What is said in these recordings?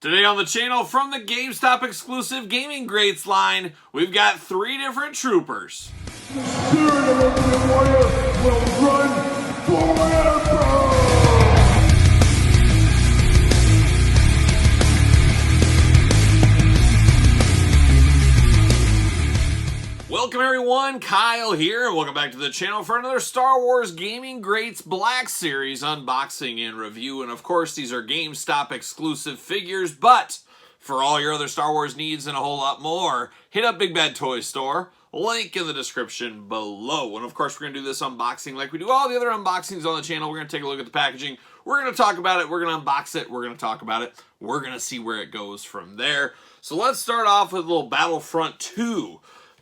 Today on the channel, from the GameStop exclusive Gaming Greats line, we've got 3 different troopers. The spirit of Ultimate Warrior will run forever! Welcome everyone, Kyle here, and welcome back to the channel for another Star Wars Gaming Greats Black Series unboxing and review. And of course, these are GameStop exclusive figures, but for all your other Star Wars needs and a whole lot more, hit up Big Bad Toy Store, link in the description below. And of course, we're going to do this unboxing like we do all the other unboxings on the channel. We're going to take a look at the packaging, we're going to talk about it, we're going to unbox it, we're going to talk about it, we're going to see where it goes from there. So let's start off with a little Battlefront 2.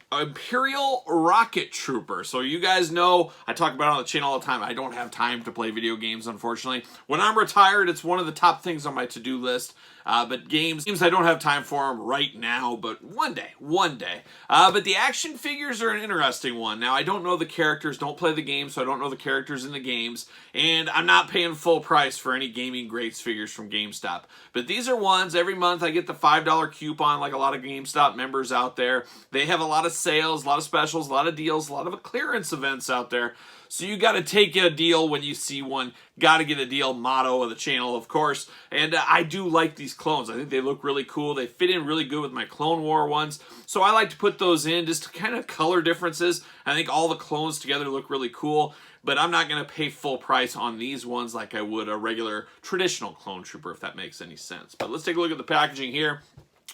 Imperial Rocket Trooper. So you guys know, I talk about it on the channel all the time, I don't have time to play video games, unfortunately. When I'm retired, it's one of the top things on my to-do list. But games, I don't have time for them right now, but one day. But the action figures are an interesting one. Now, I don't know the characters, don't play the game, so I don't know the characters in the games, and I'm not paying full price for any Gaming Greats figures from GameStop. But these are ones, every month I get the $5 coupon like a lot of GameStop members out there. They have a lot of sales, a lot of specials, a lot of deals, a lot of clearance events out there. So you got to take a deal when you see one. Got to get a deal, motto of the channel, of course. And I do like these clones. I think they look really cool. They fit in really good with my Clone War ones. So I like to put those in just to kind of color differences. I think all the clones together look really cool. But I'm not going to pay full price on these ones like I would a regular traditional clone trooper, if that makes any sense. But let's take a look at the packaging here.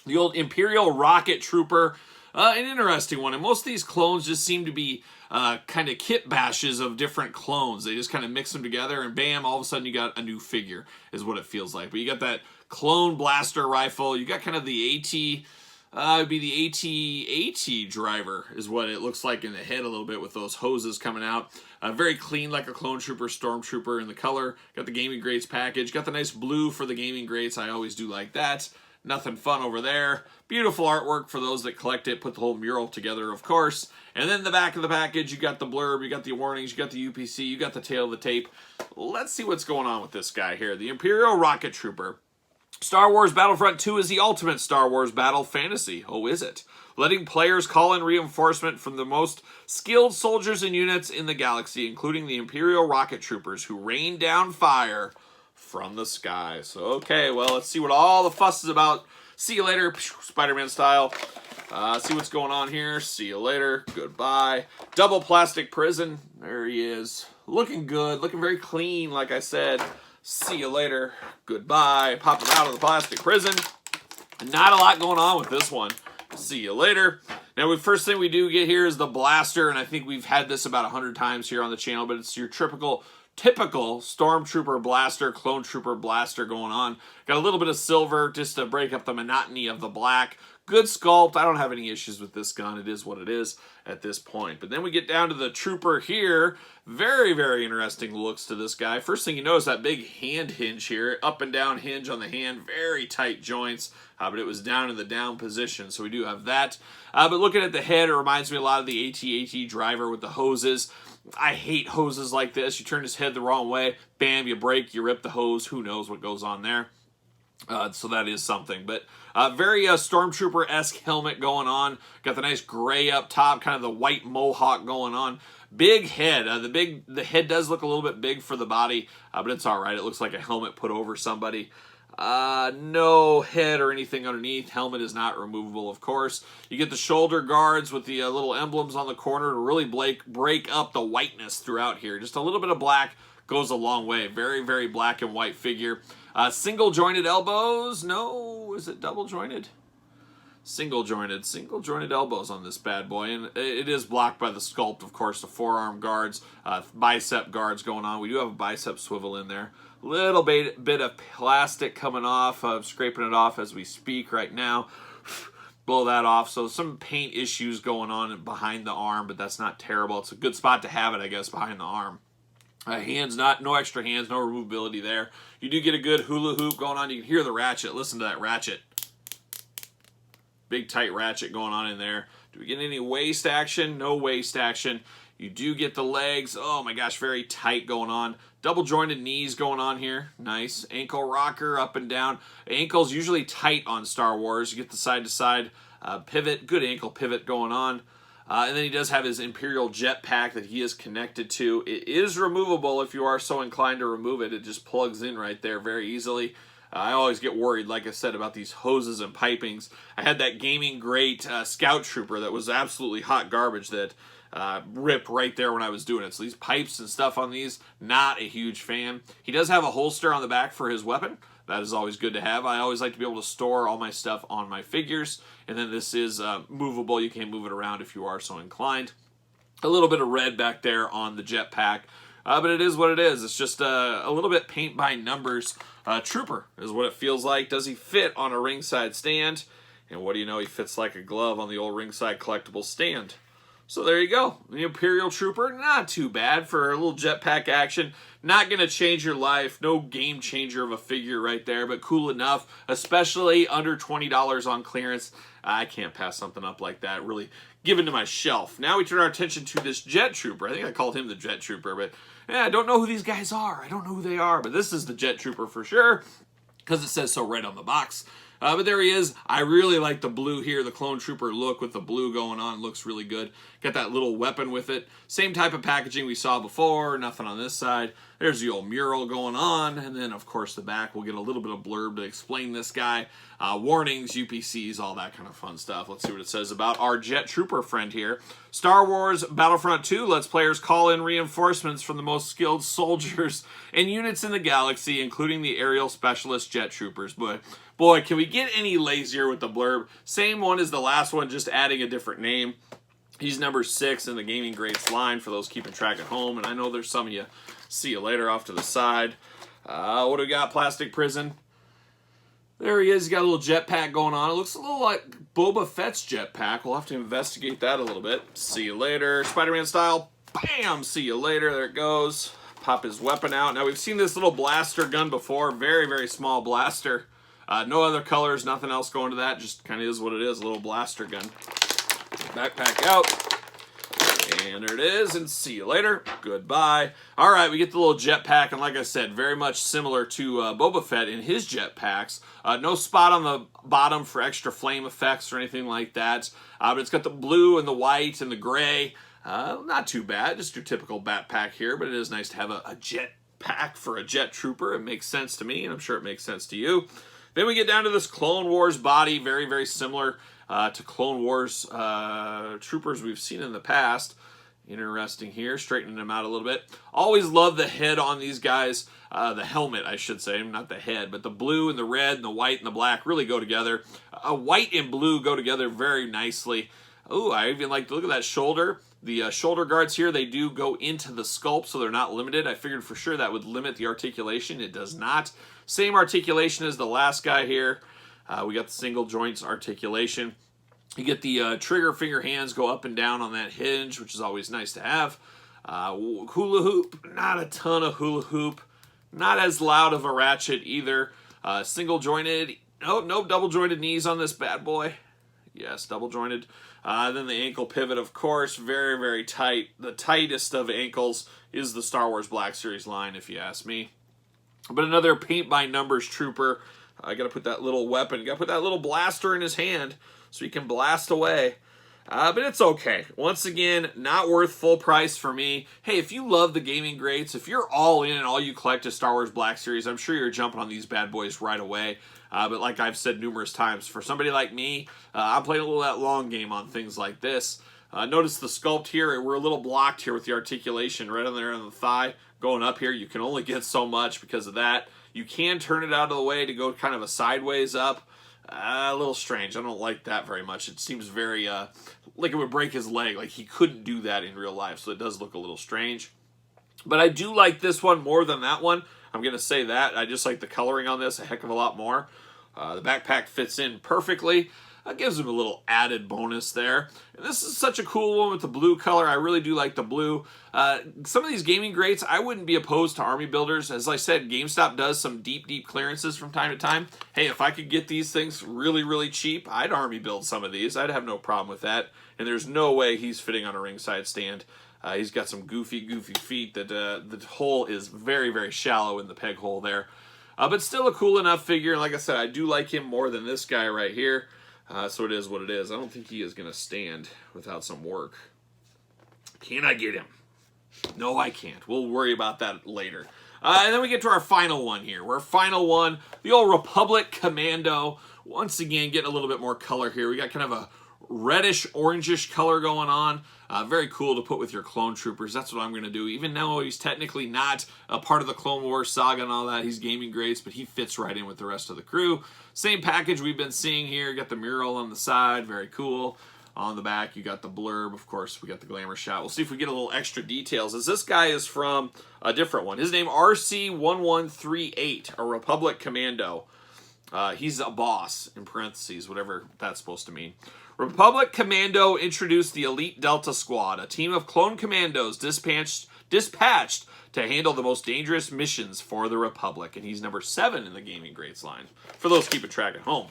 The old Imperial Rocket Trooper. An interesting one, and most of these clones just seem to be kind of kit bashes of different clones. They just kind of mix them together, and bam, all of a sudden you got a new figure, is what it feels like. But you got that clone blaster rifle, you got kind of the it'd be the AT driver, is what it looks like in the head a little bit with those hoses coming out. Very clean, like a clone trooper, stormtrooper in the color. Got the Gaming Greats package, got the nice blue for the Gaming Greats. I always do like that. Nothing fun over there. Beautiful artwork for those that collect it. Put the whole mural together, of course. And then the back of the package, you got the blurb, you got the warnings, you got the UPC, you got the tail of the tape. Let's see what's going on with this guy here. The Imperial Rocket Trooper. Star Wars Battlefront 2 is the ultimate Star Wars battle fantasy. Oh, is it? Letting players call in reinforcement from the most skilled soldiers and units in the galaxy, including the Imperial Rocket Troopers, who rain down fire from the skies. Okay, well, let's see what all the fuss is about. See you later, Spider-Man style. See what's going on here. See you later. Goodbye. Double plastic prison. There he is. Looking good. Looking very clean, like I said. See you later. Goodbye. Pop him out of the plastic prison. Not a lot going on with this one. See you later. Now, the first thing we do get here is the blaster, and I think we've had this about 100 times here on the channel, but it's your typical Stormtrooper blaster, Clone Trooper blaster going on. Got a little bit of silver just to break up the monotony of the black. Good sculpt. I don't have any issues with this gun. It is what it is at this point. But then we get down to the Trooper here. Very, very interesting looks to this guy. First thing you notice, that big hand hinge here. Up and down hinge on the hand. Very tight joints. But it was down in the down position, so we do have that. But looking at the head, it reminds me a lot of the AT-AT driver with the hoses. I hate hoses like this. You turn his head the wrong way, bam, you break, you rip the hose. Who knows what goes on there? So that is something. But very Stormtrooper-esque helmet going on. Got the nice gray up top, kind of the white mohawk going on. Big head. The head does look a little bit big for the body, but it's all right. It looks like a helmet put over somebody. No head or anything underneath. Helmet is not removable, of course. You get the shoulder guards with the little emblems on the corner to really break up the whiteness throughout here. Just a little bit of black goes a long way. Very, very black and white figure. Single jointed elbows. No, is it double jointed? Single jointed elbows on this bad boy, and it is blocked by the sculpt, of course. The forearm guards, bicep guards going on. We do have a bicep swivel in there. Little bit of plastic coming off. I'm scraping it off as we speak right now. Blow that off. So some paint issues going on behind the arm, but that's not terrible. It's a good spot to have it, I guess, behind the arm. Hands, no extra hands, no removability there. You do get a good hula hoop going on. You can hear the ratchet. Listen to that ratchet. Big tight ratchet going on in there. Do we get any waist action? No waist action. You do get the legs. Oh my gosh, very tight going on. Double jointed knees going on here. Nice. Ankle rocker up and down. Ankle's usually tight on Star Wars. You get the side to side pivot. Good ankle pivot going on. And then he does have his Imperial jetpack that he is connected to. It is removable if you are so inclined to remove it. It just plugs in right there very easily. I always get worried, like I said, about these hoses and pipings. I had that Gaming Great Scout Trooper that was absolutely hot garbage that ripped right there when I was doing it. So these pipes and stuff on these, not a huge fan. He does have a holster on the back for his weapon. That is always good to have. I always like to be able to store all my stuff on my figures. And then this is movable. You can move it around if you are so inclined. A little bit of red back there on the jetpack. But it is what it is. It's just a little bit paint by numbers. Trooper is what it feels like. Does he fit on a ringside stand? And what do you know? He fits like a glove on the old ringside collectible stand. So there you go. The Imperial Trooper, not too bad for a little jetpack action. Not going to change your life. No game changer of a figure right there, but cool enough, especially under $20 on clearance. I can't pass something up like that. Really given to my shelf. Now we turn our attention to this Jet Trooper. I think I called him the Jet Trooper, but yeah, I don't know who these guys are. I don't know who they are, but this is the Jet Trooper for sure because it says so right on the box. But there he is. I really like the blue here, the Clone Trooper look with the blue going on. Looks really good. Got that little weapon with it. Same type of packaging we saw before. Nothing on this side. There's the old mural going on. And then, of course, the back. We'll get a little bit of blurb to explain this guy. Warnings, UPCs, all that kind of fun stuff. Let's see what it says about our Jet Trooper friend here. Star Wars Battlefront 2 lets players call in reinforcements from the most skilled soldiers and units in the galaxy, including the aerial specialist Jet Troopers. Boy, can we get any lazier with the blurb? Same one as the last one, just adding a different name. He's number 6 in the Gaming Greats line for those keeping track at home. And I know there's some of you. See you later off to the side. What do we got? Plastic Prison. There he is. He's got a little jetpack going on. It looks a little like Boba Fett's jetpack. We'll have to investigate that a little bit. See you later. Spider-Man style. Bam! See you later. There it goes. Pop his weapon out. Now, we've seen this little blaster gun before. Very, very small blaster. No other colors, nothing else going to that. Just kind of is what it is, a little blaster gun. Backpack out. And there it is, and see you later. Goodbye. All right, we get the little jetpack, and like I said, very much similar to Boba Fett in his jetpacks. No spot on the bottom for extra flame effects or anything like that. But it's got the blue and the white and the gray. Not too bad, just your typical backpack here, but it is nice to have a jetpack for a Jet Trooper. It makes sense to me, and I'm sure it makes sense to you. Then we get down to this Clone Wars body, very, very similar to Clone Wars troopers we've seen in the past. Interesting here, straightening them out a little bit. Always love the head on these guys, the helmet, I should say, not the head, but the blue and the red and the white and the black really go together. White and blue go together very nicely. Oh, I even like to look at that shoulder. The shoulder guards here, they do go into the sculpt, so they're not limited. I figured for sure that would limit the articulation. It does not. Same articulation as the last guy here. We got the single joints articulation. You get the trigger finger hands go up and down on that hinge, which is always nice to have. Hula hoop, not a ton of hula hoop. Not as loud of a ratchet either. Single jointed, no double jointed knees on this bad boy. Yes, double jointed. Then the ankle pivot, of course, very, very tight. The tightest of ankles is the Star Wars Black Series line, if you ask me. But another paint by numbers trooper. I got to put that little weapon, got to put that little blaster in his hand so he can blast away. But it's okay. Once again, not worth full price for me. Hey, if you love the Gaming Greats, if you're all in and all you collect is Star Wars Black Series, I'm sure you're jumping on these bad boys right away. But like I've said numerous times, for somebody like me, I'm playing a little that long game on things like this. Notice the sculpt here. We're a little blocked here with the articulation right on there on the thigh. Going up here, you can only get so much because of that. You can turn it out of the way to go kind of a sideways up. A little strange. I don't like that very much. It seems very, like it would break his leg. Like he couldn't do that in real life, so it does look a little strange. But I do like this one more than that one. I'm going to say that. I just like the coloring on this a heck of a lot more. The backpack fits in perfectly. That gives him a little added bonus there. And this is such a cool one with the blue color. I really do like the blue. Some of these Gaming Greats, I wouldn't be opposed to army builders. As I said, GameStop does some deep, deep clearances from time to time. Hey, if I could get these things really, really cheap, I'd army build some of these. I'd have no problem with that. And there's no way he's fitting on a ringside stand. He's got some goofy feet that the hole is very, very shallow in the peg hole there. But still a cool enough figure. And like I said, I do like him more than this guy right here. So it is what it is. I don't think he is going to stand without some work. Can I get him? No, I can't. We'll worry about that later. And then we get to our final one here. Our final one, the old Republic Commando. Once again, getting a little bit more color here. We got kind of a reddish, orangish color going on. Very cool to put with your clone troopers. That's what I'm going to do. Even though he's technically not a part of the Clone Wars saga and all that, he's gaming greats, but he fits right in with the rest of the crew. Same package we've been seeing here. Got the mural on the side. Very cool. On the back, you got the blurb. Of course, we got the glamour shot. We'll see if we get a little extra details, as this guy is from a different one. His name, RC1138, a Republic Commando. He's a boss, in parentheses, whatever that's supposed to mean. Republic Commando introduced the Elite Delta Squad, a team of clone commandos dispatched to handle the most dangerous missions for the Republic. And he's number 7 in the Gaming Greats line, for those keeping track at home.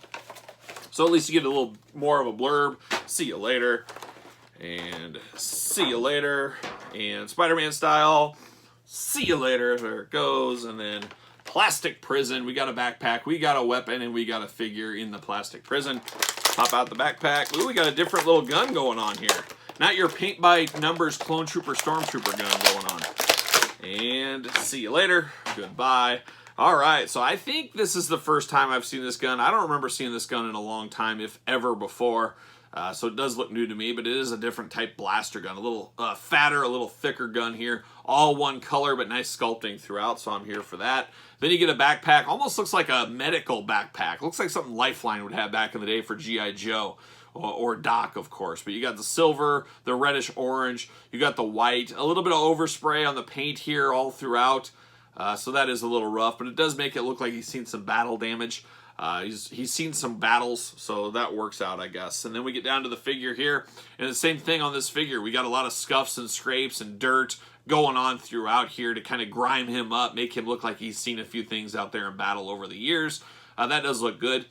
So at least you get a little more of a blurb. See you later. And see you later. And Spider-Man style. See you later. There it goes. And then plastic prison. We got a backpack. We got a weapon. And we got a figure in the plastic prison. Pop out the backpack. Ooh, we got a different little gun going on here. Not your paint by numbers clone trooper stormtrooper gun going on. And see you later. Goodbye. All right, so I think this is the first time I've seen this gun. I don't remember seeing this gun in a long time, if ever before. So it does look new to me, but it is a different type blaster gun. A little fatter, a little thicker gun here. All one color, but nice sculpting throughout, so I'm here for that. Then you get a backpack. Almost looks like a medical backpack. Looks like something Lifeline would have back in the day for G.I. Joe. Or Doc, of course. But you got the silver, the reddish orange. You got the white. A little bit of overspray on the paint here all throughout. So that is a little rough, but it does make it look like he's seen some battle damage. He's seen some battles, so that works out, I guess. And then we get down to the figure here, and the same thing on this figure. We got a lot of scuffs and scrapes and dirt going on throughout here to kind of grime him up, make him look like he's seen a few things out there in battle over the years. That does look good.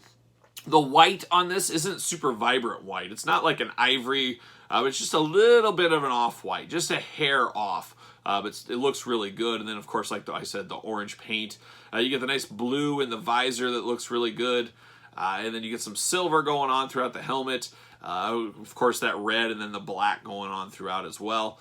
The white on this isn't super vibrant white. It's not like an ivory. It's just a little bit of an off-white, just a hair off. But it looks really good. And then, of course, like I said, the orange paint. You get the nice blue in the visor that looks really good. And then you get some silver going on throughout the helmet. Of course, that red and then the black going on throughout as well.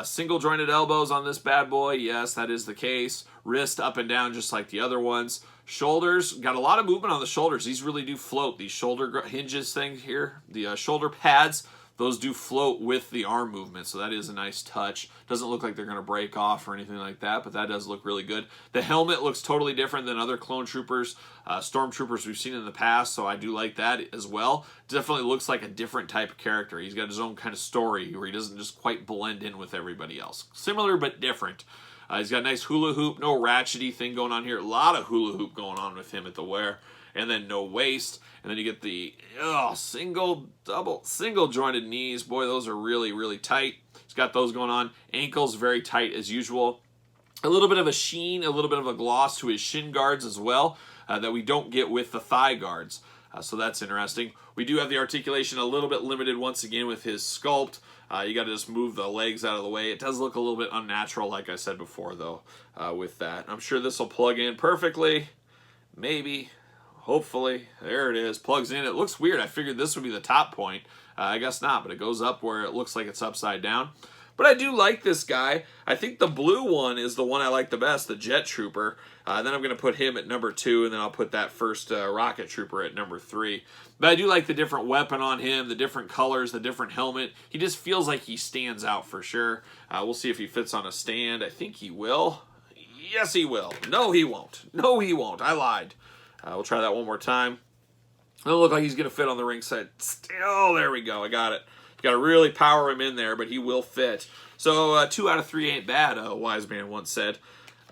Single jointed elbows on this bad boy. Yes, that is the case. Wrist up and down just like the other ones. Shoulders, got a lot of movement on the shoulders. These really do float. These shoulder hinges thing here, the shoulder pads, those do float with the arm movement, so that is a nice touch. Doesn't look like they're going to break off or anything like that, but that does look really good. The helmet looks totally different than other clone troopers, stormtroopers we've seen in the past, so I do like that as well. Definitely looks like a different type of character. He's got his own kind of story where he doesn't just quite blend in with everybody else. Similar but different. He's got a nice hula hoop, no ratchety thing going on here. A lot of hula hoop going on with him at the wear. And then no waist. And then you get the single jointed knees. Boy, those are really, really tight. He's got those going on. Ankles very tight as usual. A little bit of a sheen, a little bit of a gloss to his shin guards as well that we don't get with the thigh guards. So that's interesting. We do have the articulation a little bit limited once again with his sculpt. You got to just move the legs out of the way. It does look a little bit unnatural, like I said before, though, with that. I'm sure this will plug in perfectly. Maybe. Hopefully. There it is. Plugs in. It looks weird. I figured this would be the top point. I guess not, but it goes up where it looks like it's upside down. But I do like this guy. I think the blue one is the one I like the best, the Jet Trooper. Then I'm going to put him at number 2, and then I'll put that first Rocket Trooper at number 3. But I do like the different weapon on him, the different colors, the different helmet. He just feels like he stands out for sure. We'll see if he fits on a stand. I think he will. Yes, he will. No, he won't. No, he won't. I lied. We'll try that one more time. It'll look like he's going to fit on the ring side. Still, there we go. I got it. Got to really power him in there, but he will fit. So 2 out of 3 ain't bad, a wise man once said.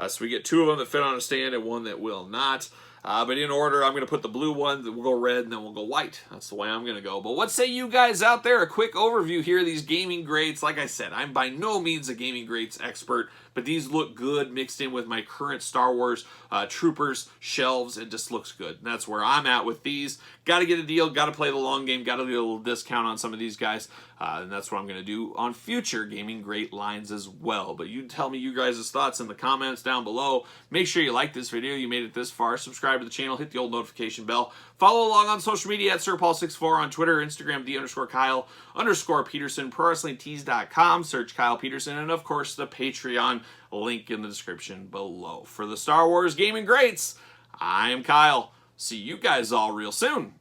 So we get 2 of them that fit on a stand and 1 that will not. But in order, I'm going to put the blue one, then we'll go red, and then we'll go white. That's the way I'm going to go. But what say you guys out there? A quick overview here of these gaming greats. Like I said, I'm by no means a gaming greats expert, but these look good mixed in with my current Star Wars Troopers shelves. It just looks good. And that's where I'm at with these. Got to get a deal, got to play the long game, got to get a little discount on some of these guys. And that's what I'm going to do on future Gaming Great lines as well. But you tell me you guys' thoughts in the comments down below. Make sure you like this video. You made it this far. Subscribe to the channel. Hit the old notification bell. Follow along on social media at SirPaul64 on Twitter, Instagram, _Kyle_Peterson, ProWrestlingTees.com. Search Kyle Peterson. And, of course, the Patreon link in the description below. For the Star Wars Gaming Greats, I am Kyle. See you guys all real soon.